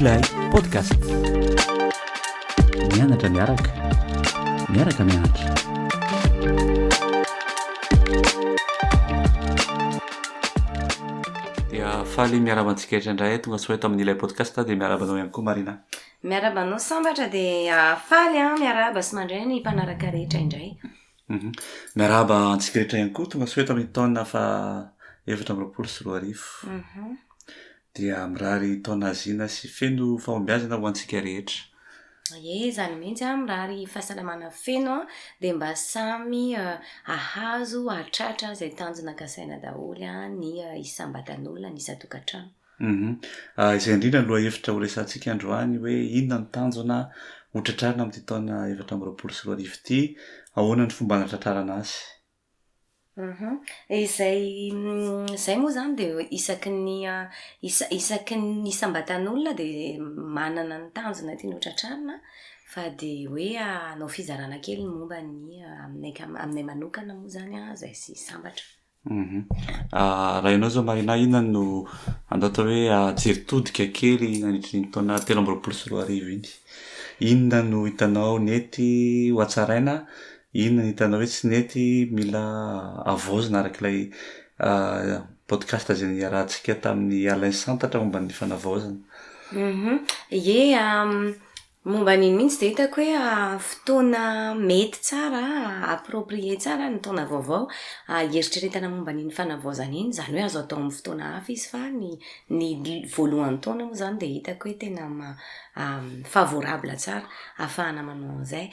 Ilay podcast. Mianatra miaraka mianatra. Dia faly miarabantsika indray tonga soa eto amin'ny Ilay podcast dia miarabanao ihany koa Marina. Miarabanao sambatra dia faly miaraba sy mandray ny mpanaraka rehetra indray. Miaraba antsika rehetra ihany koa tonga soa eto amin'ny taona fa 2024. Dia mirary taona azina sy feno fahombiazana ho antsika rehetra. Zany mihitsy mirary fahasalamana feno dia mba samy ahazo atratra izay tanjona kasaina daholo ny isambatan'olona ny isa-tokantrano. Izay indrindra aloha hevitra ho resantsika androany hoe inona ny tanjona ho tratrarina amin'ity taona 2024 ity, ahoana ny fomba hanatratrarana azy. Izay moa zany dia isaky ny isambatan'olona dia manana ny tanjona tiana ho tratrarina, fa dia hoe anao fizarana kely momba ny aminay manokana moa zany izay sy sambatra. Raha ianao zao Marina, inona no andao hoe jeritodika kely nandritry ny taona 2024 iny? Inona no hitanao nety ho hatsaraina? Inona no hitanao hoe tsy nety mila avoazina arak'ilay podcast izay niarahantsika tamin'ny Alain Santatra momba ny fanavaozana? Momba n'iny mihitsy dia hitako hoe fotoana mety tsara, approprié tsara ny taona vaovao eritreretana momba n'iny fanavaozana iny, izany hoe azo atao amin'ny fotoana hafa izy fa ny voalohan'ny taona moa zany dia hitako hoe tena favorable tsara ahafahana manao an'izay.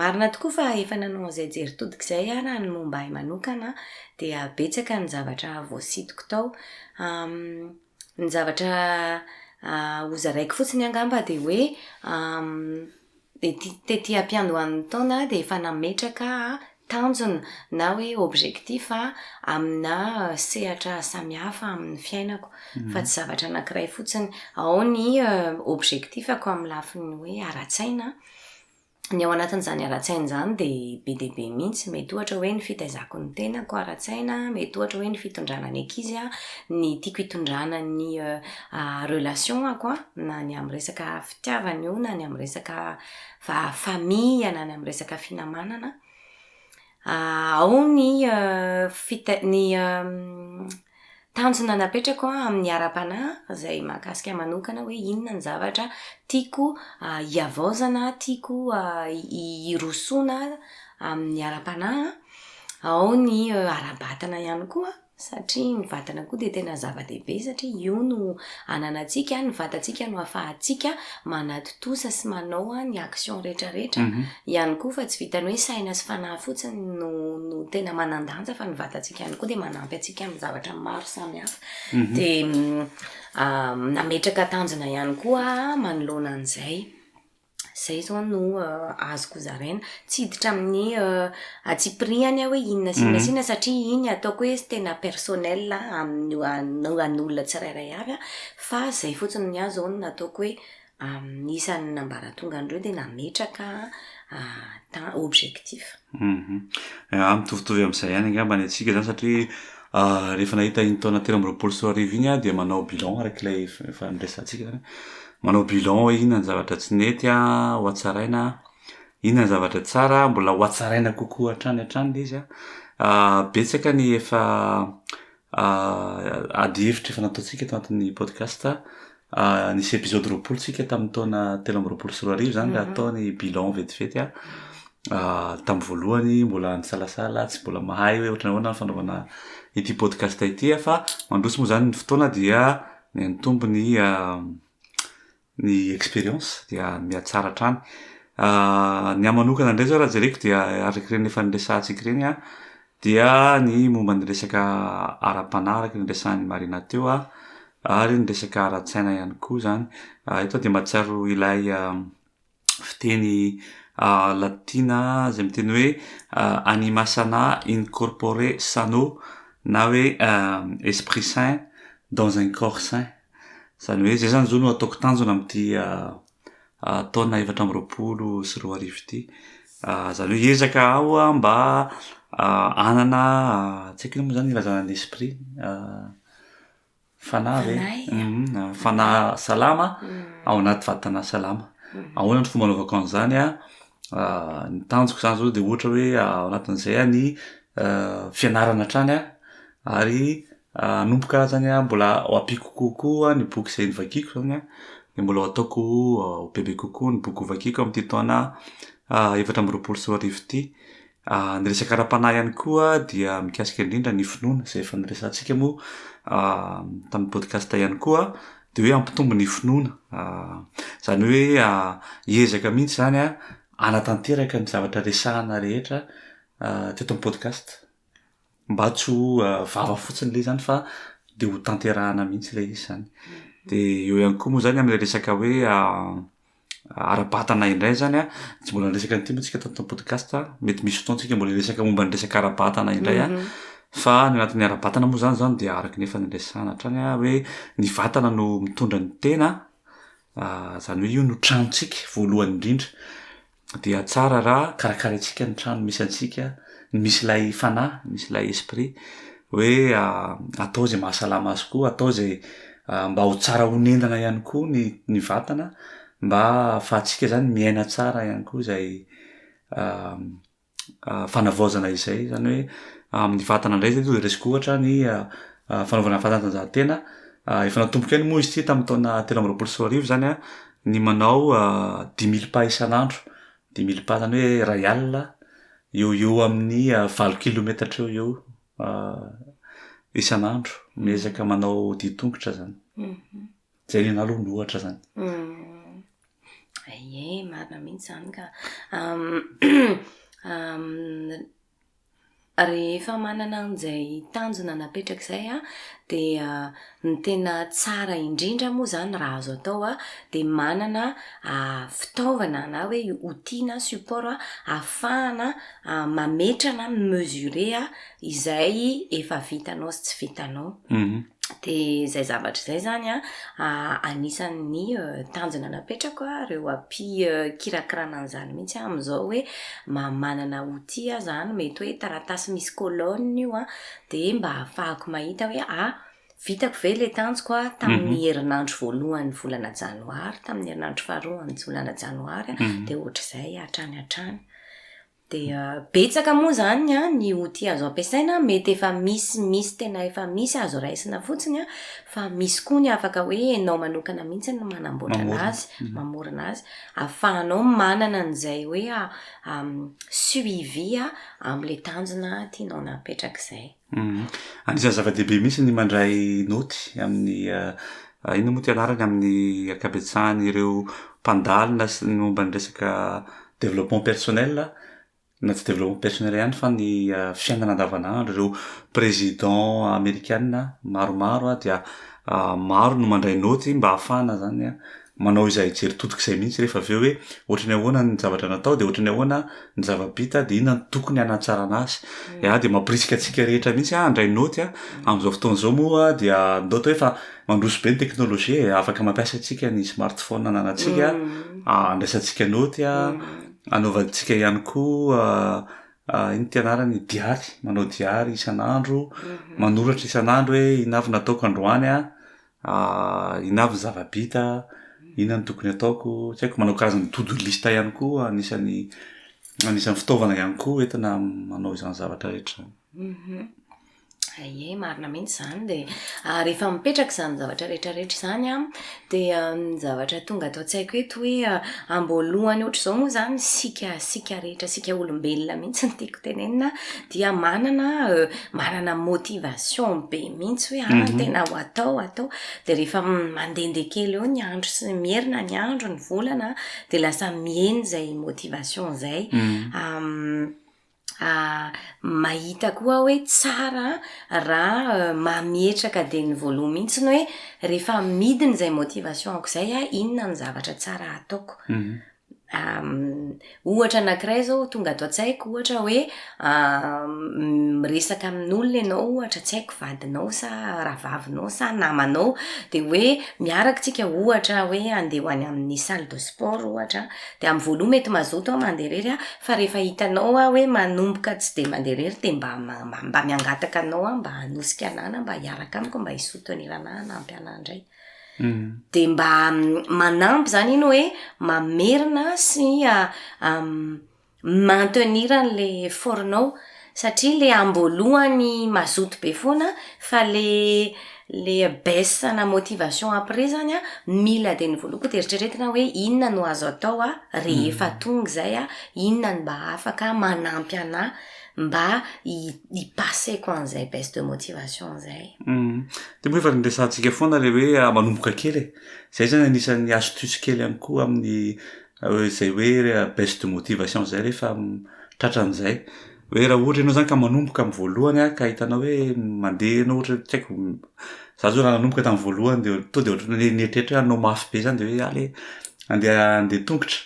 Marina tokoa fa efa nanao an'izay jeritodika izay raha ny momba ahy manokana dia betsaka ny zavatra voasitoko tao. Ny zavatra hozaraiko fotsiny angamba dia hoe tetỳ am-piandohan'ny taona dia efa nametraka tanjona na hoe objectif amina sehatra samihafa amin'ny fiainako, fa tsy zavatra anankiray fotsiny. Ao ny objectifako amin'ny lafiny hoe ara-tsaina, ny ao anatin'izany ara-tsaina izany dia be dia be mihitsy. Mety ohatra hoe ny fitaizako ny tenako ara-tsaina, mety ohatra hoe ny fitondrana ny ankizy, ny tiako hitondrana ny relationako, na ny amin'ny resaka fitiavana io, na ny amin'ny resaka famille, na ny amin'ny resaka finamanana. Ao ny tanjona napetrako amin'ny ara-panahy izay mahakasika manokana hoe inona ny zavatra tiako hiavaozana, tiako hirosoana amin'ny ara-panahy. Ao ny ara-batana ihany koa, satria ny vatana koa dia tena zava-dehibe, satria io no ananantsika, ny vatantsika no ahafahantsika manado-tosa sy manao ny action rehetrarehetra ihany koa, fa tsy vitany hoe saina sy fanahy fotsiny no tena manan-danja, fa ny vatantsika ihany koa dia manampy antsika amin'ny zavatra maro samihafa. Dia nametraka tanjona ihany koa manoloana an'izay. Izay zao no azoko zaraina, tsy hiditra amin'ny atsipiriany hoe inona sy inona sy inona, satria iny ataoko hoe tena personnel an'olona tsirairay avy, fa izay fotsiny ny azo no nataoko hoe isan'ny nambaratonga andreo dia nametraka objectif. Mitovitovy amin'izay ihany angamba ny antsika zany, satria rehefa nahita iny taona 2024 iny dia manao bilan arak'ilay efa niresantsika zany. Manao bilan hoe inona ny zavatra tsy nety ho hatsaraina, inona ny zavatra tsara mbola ho hatsaraina kokoa hatrany izy. Betsaka ny efa ady hevitra efa nataontsika eto anatin'ny podcast. Nisy episode 20 tsika tamin'ny taona 2024 zany raha atao ny bilan vetivety. Tamin'ny voalohany mbola nisalasala, tsy mbola mahay hoe ohatran'ny ahoana ny fanaovana ity podcast ity, fa mandroso moa zany ny fotoana dia niantombo ny experience dia mihatsara hatrany. Ny amanokana indray zao raha jereko dia araky ireny efa niresantsika ireny dia ny momba ny resaka ara-panahy araky ny resan'ny Marina teo, ary ny resaka ara-tsaina ihany koa zany. Eto dia mahatsiaro ilay fiteny latina izay miteny hoe anima sana incorpore sano, na hoe esprit sain dans un corps sain. Izany hoe zay zany zao no ataoko tanjona amin'ity taona 2024 ity. Izany hoe ezaka aho mba anana tsy haiko moa zany ilazana ny esprit fanahy salama ao anaty vatana salama. Ahoana ny fomba anaovako an'izany ny tanjoko zany zao de ohatra hoe ao anatin'izay ny fianarana hatrany ary anomboka zany mbola ho ampiko kokoa ny boky izay novakiko zany de mbola ho ataoko ho bebe kokoa ny boky hovakiko amin'ity taona 2024 ity. Ny resaka ara-panahy ihany koa dia mikasika indrindra ny finoana izay efa niresantsika moa tamin'ny podcast ihany koa de hoe ampitombo ny finoana zany hoe hiezaka mihitsy zany anatanteraka ny zavatra resahana rehetra teto amin'ny podcast mba tsy ho vava fotsiny le zany fa de ho tanterahana mihitsy le izy zany. De eo ihany koa moa zany amin'le resaka hoe ara-batana indray zany tsy mbola niresaka an'ity moa tsika tato podcast mety misy fotoantsika mbola resaka momba ny resaka ara-batana indray fa ny anatin'ny ara-batana moa zany de araky nefa niresahana hatrany hoe ny vatana no mitondra ny tena zany hoe io no tranontsika voalohany indrindra dia tsara raha karakaraintsika ny trano misy antsika misy ilay fanahy misy ilay esprit hoe atao zay mahasalama azy koa atao zay mba ho tsara honendana ihany koa ny vatana mba ahafahantsika zany miaina tsara ihany koa zay fanavaozana izay zany hoe amin'ny vatana indray zay de resiko ohatra ny fanaovana fanatanjahantena efa natomboka ihany moa izy ity tamin'ny taona 2024 zany ny manao 10 000 pas isan'andro 10 000 pas zany hoe ray alina eo amin'ny 7 kilometatra eo isan'andro miezaka manao ditongotra zany zay ny aloha no ohatra zany. Ie marina mihitsy zany ka rehefa manana an'izay tanjona napetraka izay de ny tena tsara indrindra moa zany raha azo atao de manana fitaovana na hoe outil na support ahafahana mametrana mesurer izay efa vitanao sy tsy vitanao. De zay zavatra zay zany anisan'ny tanjona napetrako reo kirakirana an'izany mihitsy amin'izao hoe manana outil zany mety hoe taratasy misy colonne io de mba ahafahako mahita hoe vitako ve le tanjoko tamin'ny herinandro voalohany volana janoary tamin'ny herinandro faharoa volana janoary de ohatr'izay hatrany de betsaka moa zany ny outil azo ampiasaina mety efa misy tena efa misy azo raisina fotsiny fa misy koa ny afaka hoe enao manokana mihitsy ny manamboatra anazy mamorona azy ahafahanao manana an'izay hoe suivi am'le tanjona tianao napetraka izay. Anisan'ny zava-dehibe mihitsy ny mandray noty amin'ny ino moa ty anarany amin'ny ankabetsahany ireo mpandalina sy ny momba ny resaka développement personnel na tsy développement personnel ihany fa ny fiainana andavanandro ireo président américaine maromaro dia maro no mandray noty mba ahafahana zany manao izay jery totoka izay mihitsy rehefa aveo hoe ohatrany ahoana ny zavatra natao de ohatrany ahoana ny zava-bita de inona ny tokony hanatsarana azy de mampirisika antsika rehetra mihitsy handray noty amin'izao fotoan'izao moa dia ndao atao hoe fa mandroso be ny teknôlôjia afaka mampiasa antsika ny smartphone ananantsika andraisantsika noty anaovantsika ihany koa ino ty anarany diary manao diary isan'andro manoratra isan'andro hoe inavy nataoko androany inavy ny zava-bita inona ny tokony ataoko tsy haiko manao karazany to-do list ihany koa anisan'ny fitaovana ihany koa entina manao izany zavatra rehetra. Ie marina mihitsy zany de rehefa mipetraka izany zavatra rehetrarehetra izany de ny zavatra tonga atao tsy-haiko eto hoe amboalohany ohatr'izao moa zany sika rehetra sika olombelona mihitsy ny tiako tenenina dia manana motivation be mihitsy hoe tena ho atao de rehefa mandehandeha kely eo ny andro sy mierina ny andro ny volana de lasa mieny zay motivation zay mahita koa hoe tsara raha mametraka de ny voalohany mihitsy ny hoe rehefa midiny zay motivation ako zay inona ny zavatra tsara ataoko ohatra anankiray zao tonga ato an-tsaiko ohatra hoe miresaka amin'olona ianao ohatra tsy haiko vadinao sa rahavavinao sa namanao de hoe miaraka tsika ohatra hoe andeha ho any amin'ny salle de sport ohatra de amin'ny voaloha mety mazoto mandeha irery fa rehefa hitanao hoe manomboka tsy de mandeha irery de mba miangataka anao mba hanosika anana mba hiaraka amiko mba hisotonirana nampy ana indray de mba manampy zany ino hoe mamerina sy maintenir an'le fornao satria le amboalohany mazoto be foana fa le baisse na motivation après zany mila de ny voaloha koa de eritreretina hoe inona no azo atao rehefa tonga zay inona no mba afaka manampy ana mba hipasseko an'izay baisse de motivation zay de moa efa nresantsika foana le hoe manomboka kely zay zany anisan'ny astuce kely ihany koa amin'ny zay hoe baisse de motivation zay rehefa tratran'izay hoe raha ohatra ianao zany ka manomboka amin'ny voalohany ka hitanao hoe mandeha anao ohatra tsy haiko za zao raha nanomboka tamin'ny voalohany de to de ohatra nieritretra hoe anao mafy be zany de hoe ale andeha tongotra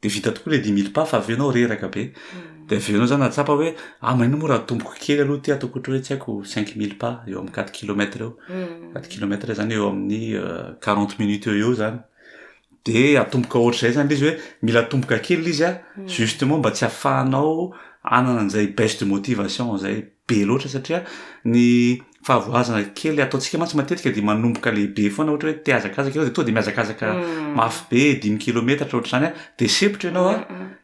de vita tokoa le 10 000 pas fa avy eo anao reraka be de avy eo anao zany atsapa hoe manino moa raha tomboko kely aloha ty ataoko ohatra hoe tsy haiko 5 000 pas eo amin'ny 4 kilomètres eo 4 kilomètres zany eo amin'ny 40 minutes eo zany de atomboka ohatr'izay zany izy hoe mila atomboka kely izy justement mba tsy afahanao anana an'izay baisse de motivation zay be loatra satria ny fahavoazana kely ataontsika mantsy matetika de manomboka lehibe foana ohatra hoe te hazakazaka de to de mihazakazaka mafy be 10 kilometatra ohatra zany de sepotra ianao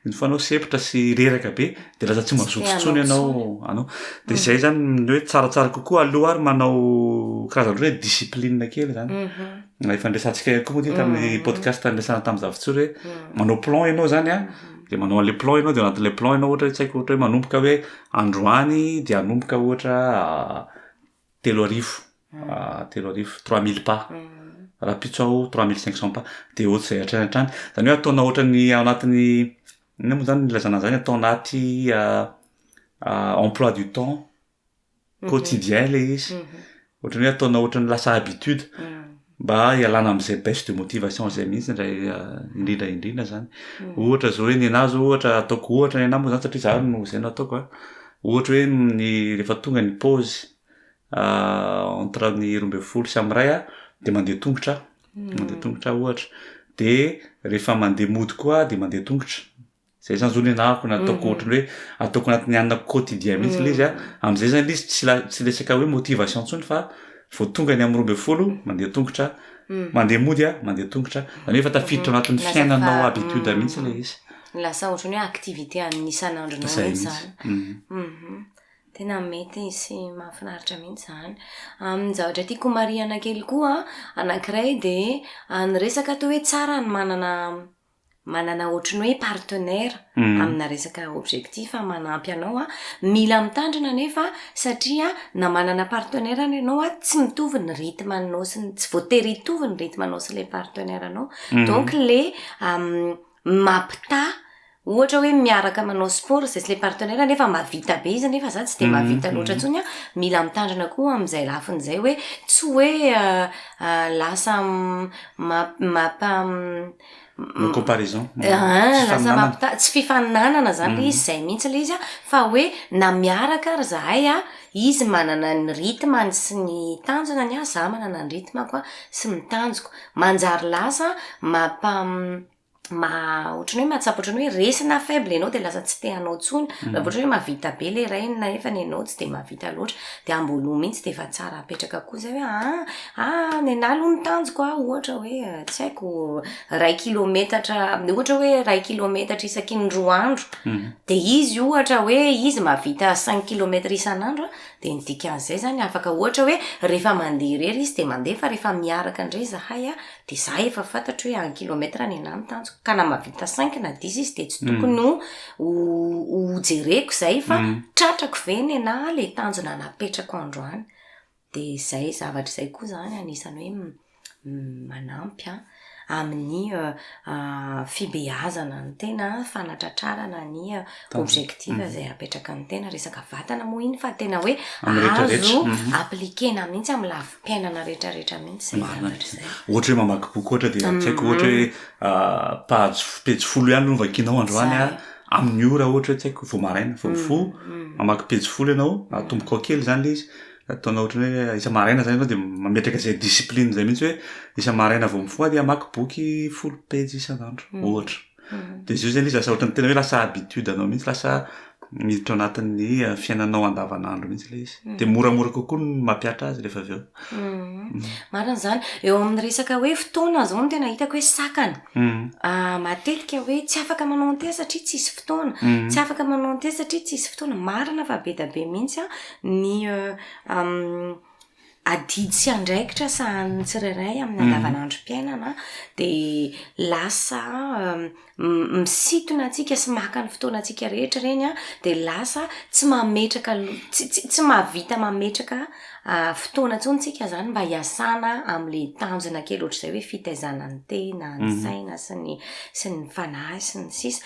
ny fanao sepotra sy reraka be de lasa tsy mazototsony ianao de zay zany hoe tsaratsara kokoa aloha ary manao karazana hoe discipline kely zany efa nresantsika koa moa ty tamin'ny podcast nresana tamin'ny zavotsory hoe manao plan ianao zany de manao an'le plan ianao de anatin'le plan ianao ohatra tsy haiko ohatra hoe manomboka hoe androany de anomboka ohatra 3000 pas raha pitsao 3500 pas de ohatr'izay hatrany zany hoe ataonao ohatrany ao anatin'ny ina moa zany lazana zany atao anaty emploi du temps quotidien le izy ohatrany hoe ataonao ohatrany lasa habitude mba hialana am'izay baisse de motivation zay mihitsy ndray indrindra zany ohatra zao hoe ny anazy ohatra ataoko ohatra ny anahy moa zany satria za no zay no ataoko ohatra hoe ny rehefa tonga ny pause entre ny 12 sy am'ray de mandeha tongotra ohatra de rehefa mandeha mody koa de mandeha tongotra zay zany zao ny anahako na ataoko ohatrany hoe ataoko anatin'ny anina quotidien mihitsy le izy am'izay zany izy tsy lesaka hoe motivation tsony fa vao tonga ny amin'ny 12 mandeha tongotra mandeha mody mandeha tongotra zany hoe efa tafiditra anatin'ny fiainanao habitude mihitsy le izy lasa ohatrany hoe activité amin'ny isan'andronao mihitsy zany tena mety sy mahafinaritra mihitsy zany zavatra tiako marihana kely koa anankiray de nyresaka to hoe tsara ny manana ohatrany hoe partenaire amina resaka objectif manampy anao mila mitandrina nefa satria na manana partenaire ianao tsy mitovy ny rythme anao sy tsy voatery hitovy ny rythme anao sy le partenaire anao donc le mampita ohatra hoe miaraka manao sport zay sy le partenaire nefa mavita be izy nefa za tsy de mavita loatra tsony mila mitandrina koa am'izay lafin'izay hoe tsy hoe lasa comparaison lasa mampita tsy fifaninanana zany le izy zay mihitsy le izy fa hoe na miaraka ary zahay izy manana ny rythme sy ny tanjona za manana ny rythme koa sy mitanjoko manjary lasa ohatrany hoe mahatsapa ohatrany hoe resina faible ianao de lasa tsy te hanao tsony raha ohatra hoe mavita be le rainina nefa ny ianao tsy de mavita loatra de amboloha mihitsy de efa tsara apetraka koa zay hoe ny analo ny tanjoko ohatra hoe tsy haiko 1 kilometatra ohatra hoe 1 kilometatra isaky ny 2 andro de izy ohatra hoe izy mavita 5 kilometatra isan'andro de nidika an'izay zany afaka ohatra hoe rehefa mandeha irery izy de mandeha fa rehefa miaraka indray zahay de za efa fantatra hoe 1 kilometatra ny anahy tanjoko ka na mavita 5 na 10 izy de tsy tokony ho jereko zay fa tratrako ve ny anahy le tanjona napetrako androany de zay zavatra zay koa zany anisany hoe manampy amin'ny fibeazana ny tena fanatratrarana ny objectif zay apetraka ny tena resaka vatana moa iny fa tena hoe azo aplikena mihitsy amin'ny lafim-piainana rehetrarehetra mihitsy zay ohatra hoe mamaky boky ohatra dia tsy haiko ohatra hoe pejy 10 ihany no vakinao androany amin'ny ora ohatra hoe tsy haiko vao maraina vao mamaky pejy 10 ianao atomboka kely zany le izy ataonao ohatra hoe isa maraina zany ianao dia mametraka izay discipline zay mihitsy hoe isa maraina vao mifoha dia amaky boky 10 pejy isan'andro ohatra dia izy io zany izy lasa ohatra ny tena hoe lasa habitude anao mihitsy lasa miditra ao anatin'ny fiainanao andavanandro mihitsy le izy dia moramora kokoa no mampiatra azy rehefa avy eo marina zany eo amin'ny resaka hoe fotoana zao no tena hitako hoe sakana matetika hoe tsy afaka manao an'ity satria tsisy fotoana tsy afaka manao an'ity satria tsisy fotoana marina fa be da be mihitsy ny adidy sy andraikitra sahany tsirairay amin'ny andavanandrom-piainana dia lasa misitona antsika sy maka ny fotoana antsika rehetra reny dia lasa tsy mametraka tsy mahavita mametraka fotoana tsontsika zany mba hiasana amin'le tanjona kely ohatra izay hoe fitaizana ny tena ny saina sy ny fanahy sy ny sisa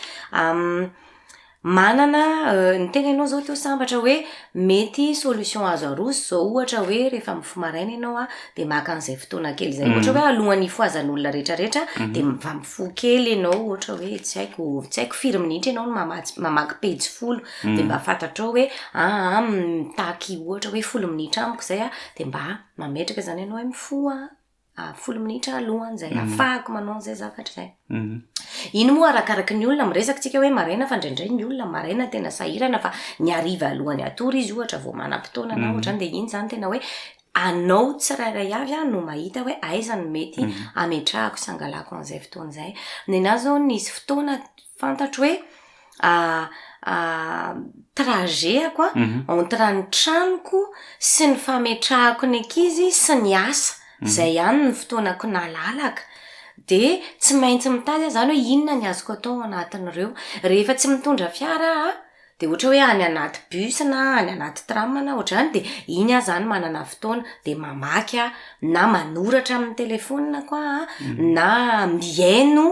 manana ny tena ianao zao teo sambatra hoe mety solution azo aroso zao ohatra hoe rehefa mifoha maraina ianao dia maka an'izay fotoana kely zay ohatra hoe alohan'ny foazan'olona rehetrarehetra dia mba mifoha kely ianao ohatra hoe tsy haiko firy minitra ianao no mamaky pejy 10 dia mba fantatrao hoe mitaky ohatra hoe 10 minitra amiko zay dia mba mametraka zany ianao hoe mifoha 10 minitra alohan'izay afahako manao an'izay zavatra zay iny moa arakaraky ny olona miresakitsika hoe maraina fa indraindray ny olona maraina tena sahirana fa ny ariva alohany atory izy ohatra vao manam-potoana na ohatrany dia iny zany tena hoe anao tsirairay avy no mahita hoe aizany mety ametrahako sy angalako an'izay fotoana izay nena zao nisy fotoana fantatro hoe tragetako entre ny tranoko sy ny fametrahako ny ankizy sy ny asa zay ihany ny fotoanako nalalaka dia tsy maintsy mitady zany hoe inona ny azoko atao anatin'ireo rehefa tsy mitondra fiara dia ohatra hoe any anaty bus na any anaty tram na ohatra zany dia iny zany manana fotoana dia mamaky na manoratra amin'ny telefona koa na mihaino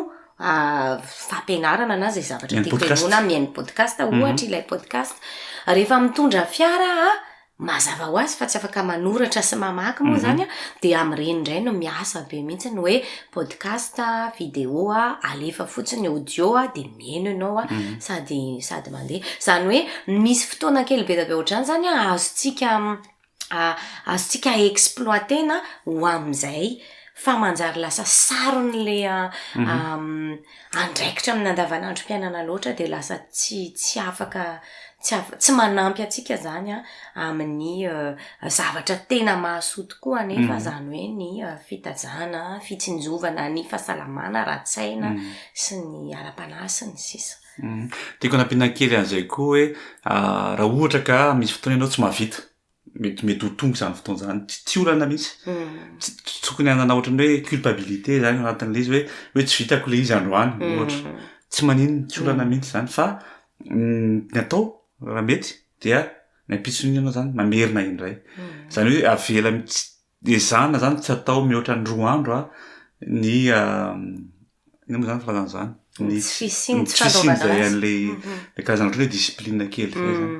fampianarana na zay zavatra tiako ihainona mihaino podcast ohatra ilay podcast rehefa mitondra fiara mazava ho azy fa tsy afaka manoratra sy mamaky moa zany dia amin'ireny indray no miasa be mihitsy ny hoe podcast vidéo alefa fotsiny audio dia mihaino ianao sady mandeha zany hoe misy fotoana kely be da be ohatrany zany azontsika exploitena ho amin'izay fa manjary lasa saron'le andraikitra amin'ny andavanandrom-piainana loatra dia lasa tsy afaka tsy manampy atsika zany amin'ny zavatra tena mahasoa tokoa nefa zany hoe ny fitazana fitsinjovana ny fahasalamana ra-tsaina sy ny ara-panahy sy ny sisa tiako anampiana kely an'izay koa hoe raha ohatra ka misy fotoana ianao tsy mahavita mety ho tonga zany fotoana zany tsy olana mihitsy tsy tokony anana ohatrany hoe culpabilité zany anatin'le izy hoe tsy vitako le izy androany ohatra tsy maninona tsy olana mihitsy zany fa ny atao raha mety dia miampitsony ianao zany mamerina indray zany hoe avela ezana zany tsy atao mihoatra ny 2 andro ny ina moa zany filazana zany ny tsy fisiny zay an'le karazana ohatra hoe discipline kely zay zany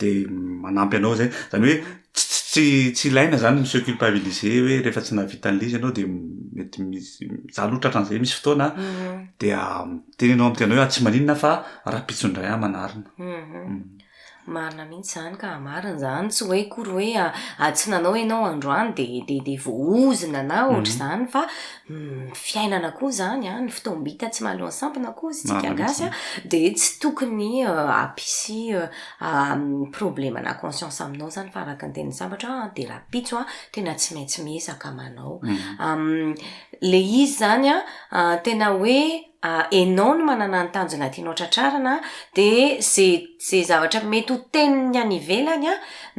dia manampy anao zay zany hoe tsy ilaina zany misy culpabiliser hoe rehefa tsy nahavita an'le izy ianao dia mety za aloha tratran'izay misy fotoana dia tenenao amin'ny tena hoe tsy maninona fa raha-pitsondray manarina marina mihitsy zany ka marina zany tsy hoe kory hoe tsy nanao ianao androany dia voaozina na ohatra zany fa fiainana koa zany ny fotoam-bita tsy mahaloha sampona koa izy tsika gasy dia tsy tokony ampisy problema na conscience aminao zany fa araka ny teny sambatra dia raha pitso tena tsy maintsy miezaka manao le izy zany tena hoe enao no manana ny tanjona tianao tratrarana dia zay zavatra mety ho teniny any ivelany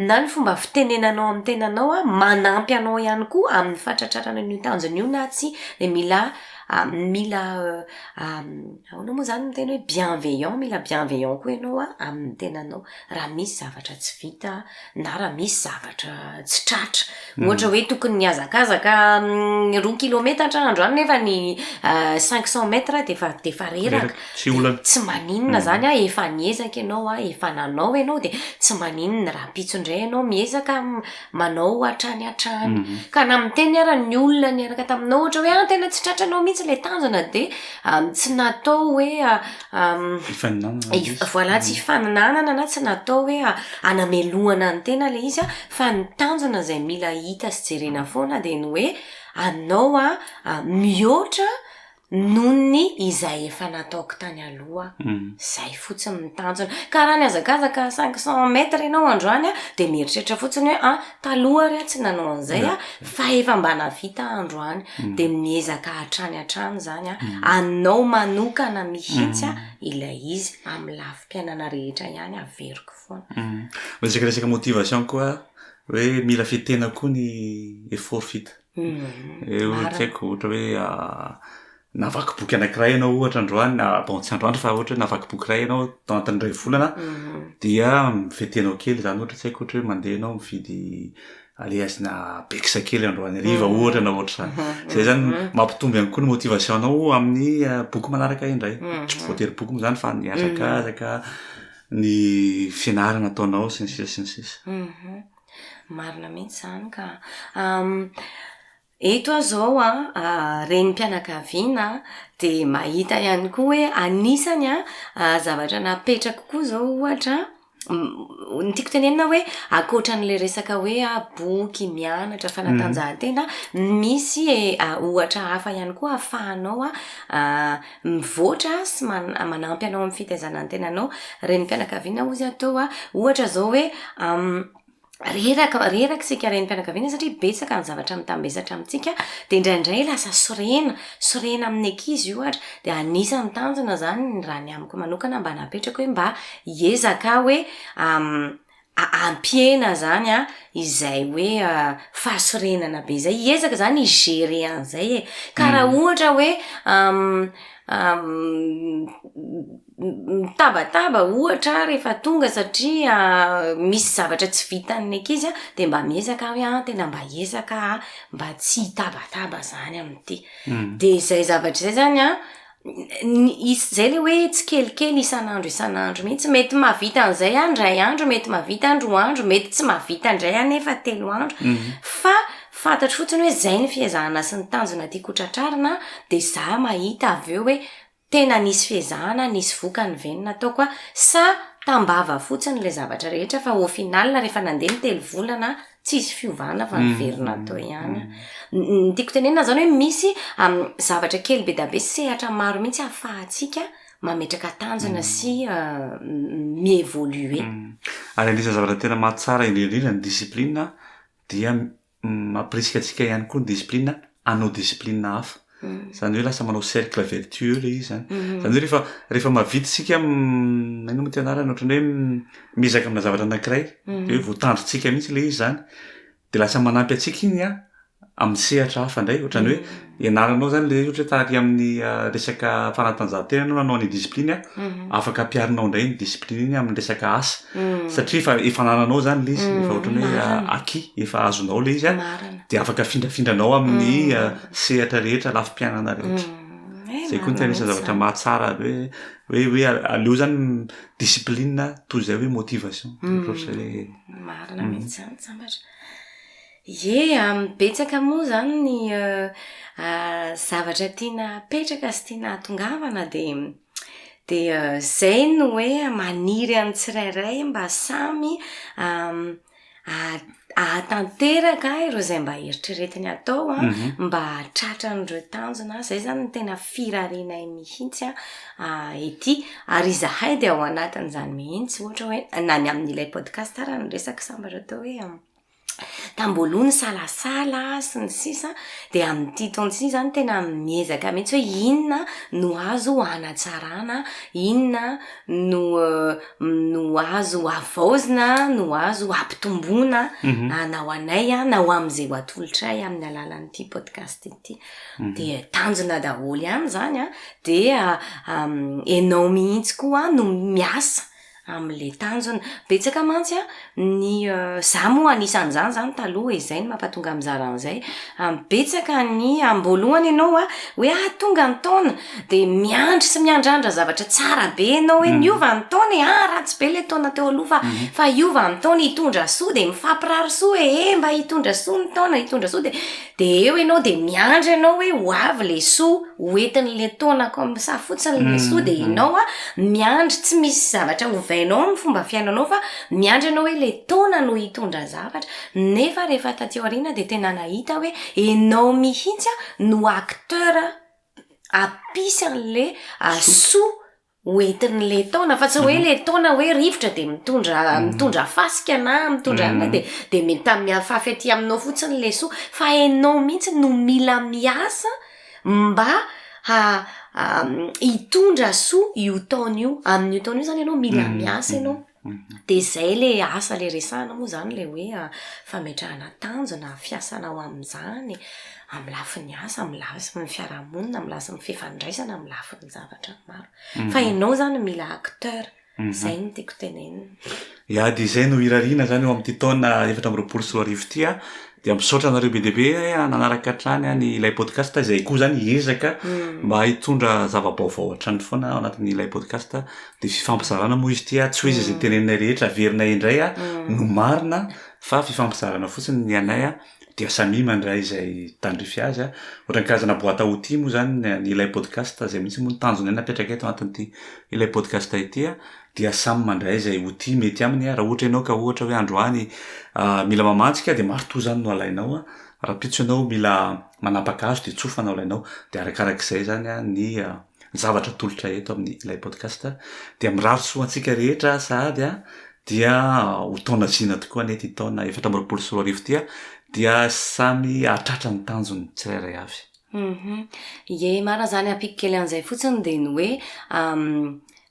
na ny fomba fitenenanao amin'ny tenanao manampy anao ihany koa amin'ny fahatratrarana ny tanjona io na tsy dia mila mila ahoana moa zany miteny hoe bienveillant, mila bienveillant koa ianao amin'ny tenanao raha misy zavatra tsy vita na raha misy zavatra tsy tratra. Ohatra hoe tokony niazakazaka 2 kilometatra androany nefa ny 500 metra defa reraka, tsy maninona zany efa niezaka ianao efa nanao ianao de tsy maninona raha pitsondray ianao miezaka manao hatrany ka na miteny ara ny olona niaraka taminao ohatra hoe tena tsy tratranao mihitsy le tanjona de tsy natao hoe voilà tsy hifaninanana na tsy natao hoe anamelohana ny tena le izy fa ny tanjona zay mila hita sy jerena foana de ny hoe anao mihoatra nony izay efa nataoko tany aloha zay fotsiny ny tanjona ka raha niazakazaka 500 metra ianao androany de mieritreritra fotsiny hoe taloha ary tsy nanao an'izay fa efa mba navita androany de miezaka hatrany zany anao manokana mihitsy ilay izy amin'ny lafim-piainana rehetra ihany averiko foana. Resaka motivation koa hoe mila fitena koa ny effort vita. Tsaiko ohatra hoe navaky boky anankiray ianao ohatra androany bon tsy androany fa ohatra hoe navaky boky iray ianao tao anatin'ny 2 volana dia mifetenao kely zany ohatra tsaiko ohatra hoe mandeha ianao mividy aleazina bekisa kely androany riva ohatra na ohatra zay zany mampitomby ihany koa ny motivation anao amin'ny boky manaraka indray tsy voatery boky moa zany fa ny azakazaka ny fianarana ataonao sy ny sisa marina mihitsy zany ka eto zao renim-pianakaviana de mahita ihany koa hoe anisany zavatra napetraka koa zao ohatra ny tiako tenenina hoe akoatran'le resaka hoe boky mianatra fanatanjahantena misy ohatra hafa ihany koa ahafahanao mivoatra sy manampy anao amin'ny fitaizana ny tenanao. Renim-pianakaviana ozy atao ohatra zao hoe reraka sika renim-pianakaviana satria betsaka ny zavatra mitambesatra amintsika de indraindray lasa sorena amin'ny ankizy ohatra de anisan'ny tanjona zany raha ny amiko manokana mba napetraka hoe mba hiezaka hoe ampiena zany izay hoe fahasorenana be zay hiezaka zany igere an'izay ka raha ohatra hoe mitabataba ohatra rehefa tonga satria misy zavatra tsy vitan'ny ankizy de mba miezaka hoe tena mba hiezaka mba tsy hitabataba zany amin'ity de zay zavatra zay zany zay le hoe tsy kelikely isan'andro mihitsy mety mavita an'izay ndray andro mety mavita androandro mety tsy mavita ndray anefa 3 andro fa fantatro fotsiny hoe zay ny fiezahana sy ny tanjona tiako tratrarina de za mahita avy eo hoe tena nisy fiezahana nisy vokany venina ataoko sa tambava fotsiny le zavatra rehetra fa au final rehefa nandeha ny 3 volana tsisy fiovana fa niverina atao ihany. Ny tiako tenenina zany hoe misy zavatra kely be da be sehatra maro mihitsy ahafahantsika mametraka tanjona sy mievoluer. Ary anisany zavatra tena mahatsara indrindra ny discipline dia mampirisika antsika ihany koa ny discipline anao discipline hafa. Zany hoe lasa manao cercle vertueux le izy zany. Zany hoe rehefa mavita sika maino moa tianarana ohatrany hoe mizaka amina zavatra anankiray hoe voatandrotsika mihitsy le izy zany de lasa manampy atsika iny amin'ny sehatra hafa ndray ohatrany hoe ianaranao zany le ohatra tahaka amin'ny resaka fanatanjahantena anao nanao ny discipline afaka ampiarinao ndray ny discipline iny amin'ny resaka asa satria efa nananao zany le izy efa ohatrany hoe acquis efa azonao le izy de afaka findrafindranao amin'ny sehatra rehetra lafim-piainana rehetra. Zay koa ny tena isany zavatra mahatsara hoe aleo zany discipline toy zay hoe motivation. Marina mihitsy zany sambatra. Betsaka moa zany ny zavatra tiana petraka sy tiana tongavana de zay no hoe maniry amin'ny tsirairay mba samy ahatanteraka ireo zay mba eritreretiny atao mba tratra n'ireo tanjona zay zany tena firarenay mihitsy ety ary izahay de ao anatin'izany mihitsy ohatra hoe na ny amin'ilay podcast ara ny resaka sambatra atao hoe tambolohany salasala sy ny sisa de amin'ity taontsy zany tena miezaka mihitsy hoe inona no azo anatsarana, inona no azo avaozina, no azo ampitomboana na ho anay na ho am'izay ho atolotray amin'ny alalan'ity podcast ity. De tanjona daholo ihany zany de enao mihitsy koa no miasa am'le tanjona. Betsaka mantsy ny za moa anisan'izany zany taloha izay no mampatonga amizaran'izay. Betsaka ny amboalohany ianao hoe tonga ny taona de miandry sy miandrandra zavatra tsara be ianao hoe miova ny taona ratsy be le taona teo aloha fa iova ny taona hitondra soa de mifampirary soa mba hitondra soa ny taona hitondra soa de eo ianao de miandry ianao hoe ho avy le soa hoentin'le taona comme ça fotsiny le soa de ianao miandry tsy misy zavatra ovainao amin'ny fomba fiainanao fa miandry ianao hoe le taona no hitondra zavatra nefa rehefa taty aoriana de tena nahita hoe ianao mihitsy no acteur apisy an'le soa hoentin'le taona fa tsy hoe le taona hoe rivotra de mitondra fasika na mitondra de miafafy aty aminao fotsiny le soa fa ianao mihitsy no mila miasa mba hitondra soa io taona io. Amin'io taona io zany ianao mila miasa ianao de zay le asa le resahana moa zany le hoe fametrahana tanjona fiasanao amin'izany amin'ny lafin'ny asa, amin'ny lafin'ny fiarahamonina, amin'ny lafin'ny fifandraisana, amin'ny lafin'ny zavatra maro fa ianao zany mila acteur. Zay no tiako tenenina. De izay no hirariana zany eo amin'ity taona 2024 ty de misaotra anareo be deabe nanaraka hatrany ny ilay podcast izay koa zany hiezaka mba hitondra zava-baovao hatrany foana ao anatin'ny ilay podcast de fifampizarana moa izy ty tsy hoe izay teneninay rehetra averinay indray no marina fa fifampizarana fotsiny ny anay dia samy mandray izay tandrify azy ohatran'ny karazana boîte à outils moa zany ny ilay podcast zay mihitsy moa tanjony napetraka eto anatin'ity ilay podcast ity dia samy mandray izay outil mety aminy raha ohatra ianao ka ohatra hoe androany mila mamantsika de marto zany no alainao raha pitso ianao mila manapaka-hazo de tsofanao alainao de arakarak'izay zany ny zavatra tolotra eto amin'ny ilay podcast de mirary soa antsika rehetra sady dia ho taona zina tokoa nety taona 2024 ty dia samy atratra ny tanjony tsirairay avy. Marina zany ampiko kely an'izay fotsiny de ny hoe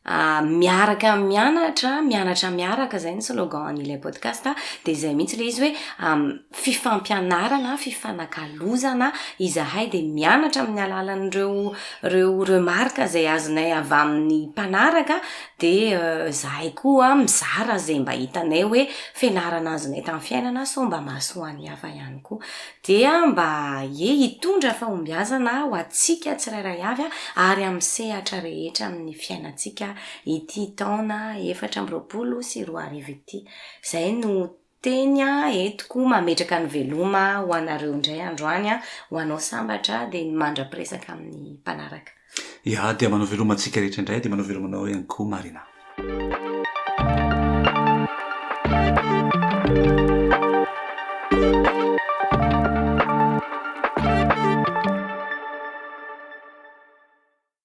miaraka miaraka zay ny slogan an'ilay podcast de zay mihitsy le izy hoe fifampianarana, fifanakalozana izahay de mianatra amin'ny alalan'ireo remarque zay azonay avy amin'ny mpanaraka de zahay koa mizara zay mba hitanay hoe fianarana azonay tamin'ny fiainana so mba mahasoan'ny hafa ihany koa dia mba hitondra fahombiazana ho atsika tsirairay avy ary amin'ny sehatra rehetra amin'ny fiainantsika ity taona 2024 ity. Zay no teny etiko mametraka ny veloma ho anareo indray androany ho anao sambatra de ny mandra-piresaka amin'ny mpanaraka. Dia manao veloma antsika rehetra indray de manao velomanao ihany koa Marina.